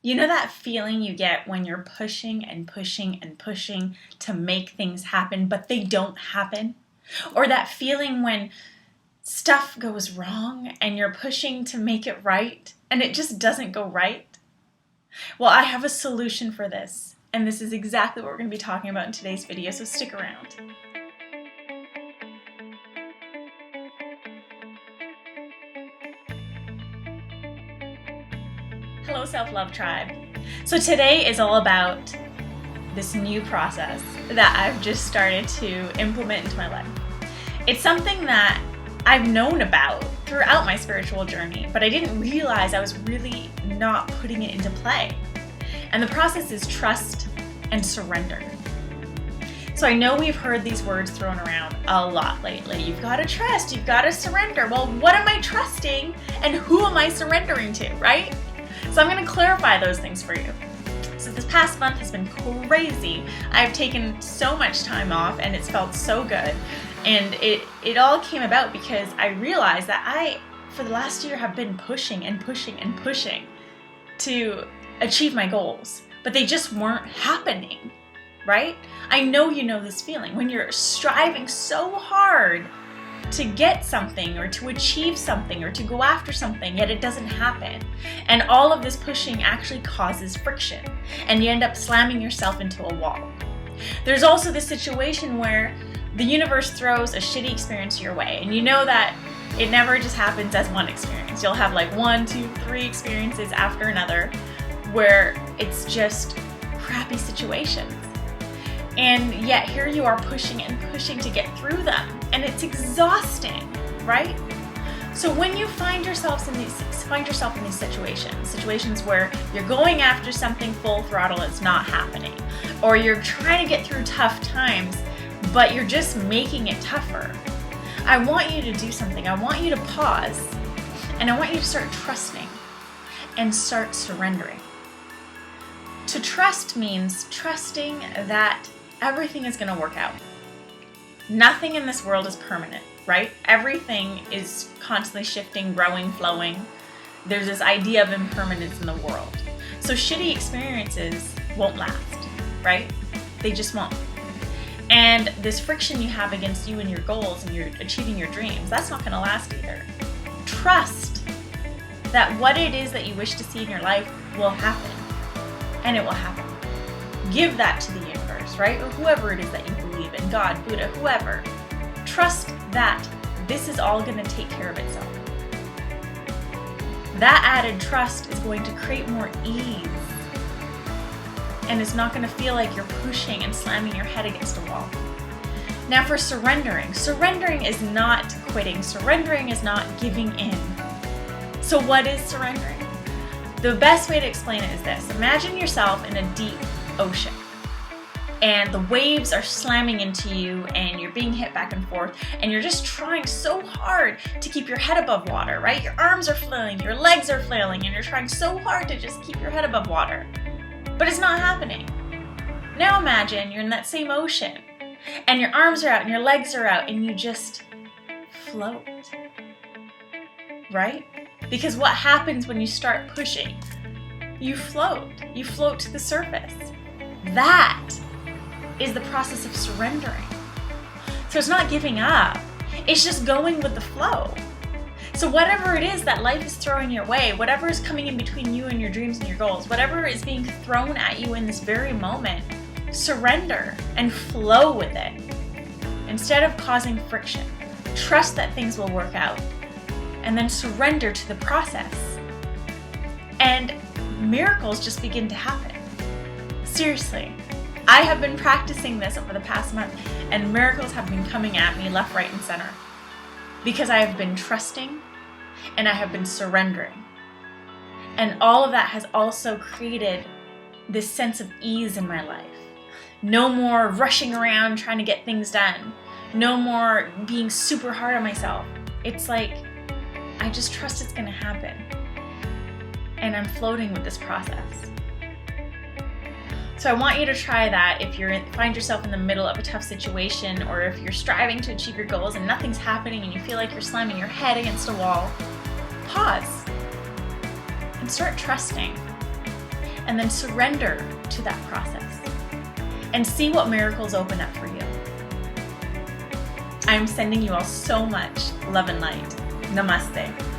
You know that feeling you get when you're pushing and pushing and pushing to make things happen, but they don't happen? Or that feeling when stuff goes wrong and you're pushing to make it right and it just doesn't go right? Well, I have a solution for this, and this is exactly what we're going to be talking about in today's video, so stick around. Hello, Self-Love Tribe. So today is all about this new process that I've just started to implement into my life. It's something that I've known about throughout my spiritual journey, but I didn't realize I was really not putting it into play. And the process is trust and surrender. So I know we've heard these words thrown around a lot lately. You've got to trust, you've got to surrender. Well, what am I trusting and who am I surrendering to, right? So I'm going to clarify those things for you. So this past month has been crazy. I've taken so much time off and it's felt so good. And it all came about because I realized that I, for the last year, have been pushing and pushing and pushing to achieve my goals, but they just weren't happening, right? I know you know this feeling when you're striving so hard to get something or to achieve something or to go after something, yet it doesn't happen. And all of this pushing actually causes friction, and you end up slamming yourself into a wall. There's also this situation where the universe throws a shitty experience your way, and you know that it never just happens as one experience. You'll have like 1, 2, 3 experiences after another where it's just crappy situations. And yet here you are pushing and pushing to get through them, and it's exhausting, right? So when you find yourself in these situations where you're going after something full throttle, it's not happening, or you're trying to get through tough times, but you're just making it tougher, I want you to do something. I want you to pause, and I want you to start trusting and start surrendering. To trust means trusting that everything is going to work out. Nothing in this world is permanent, right? Everything is constantly shifting, growing, flowing. There's this idea of impermanence in the world. So shitty experiences won't last, right? They just won't. And this friction you have against you and your goals and you're achieving your dreams, that's not going to last either. Trust that what it is that you wish to see in your life will happen, and it will happen. Give that to the universe, right? Or whoever it is that you believe in, God, Buddha, whoever. Trust that this is all going to take care of itself. That added trust is going to create more ease. And it's not going to feel like you're pushing and slamming your head against a wall. Now for surrendering. Surrendering is not quitting. Surrendering is not giving in. So what is surrendering? The best way to explain it is this. Imagine yourself in a deep ocean, and the waves are slamming into you, and you're being hit back and forth, and you're just trying so hard to keep your head above water, right? Your arms are flailing, your legs are flailing, and you're trying so hard to just keep your head above water, but it's not happening. Now imagine you're in that same ocean, and your arms are out, and your legs are out, and you just float, right? Because what happens when you start pushing? You float to the surface. That is the process of surrendering. So it's not giving up, it's just going with the flow. So whatever it is that life is throwing your way, whatever is coming in between you and your dreams and your goals, whatever is being thrown at you in this very moment, surrender and flow with it. Instead of causing friction, trust that things will work out, and then surrender to the process. And miracles just begin to happen. Seriously, I have been practicing this over the past month, and miracles have been coming at me left, right, and center because I have been trusting and I have been surrendering. And all of that has also created this sense of ease in my life. No more rushing around trying to get things done. No more being super hard on myself. It's like I just trust it's going to happen. And I'm floating with this process. So I want you to try that if you find yourself in the middle of a tough situation, or if you're striving to achieve your goals and nothing's happening and you feel like you're slamming your head against a wall. Pause and start trusting and then surrender to that process and see what miracles open up for you. I'm sending you all so much love and light. Namaste.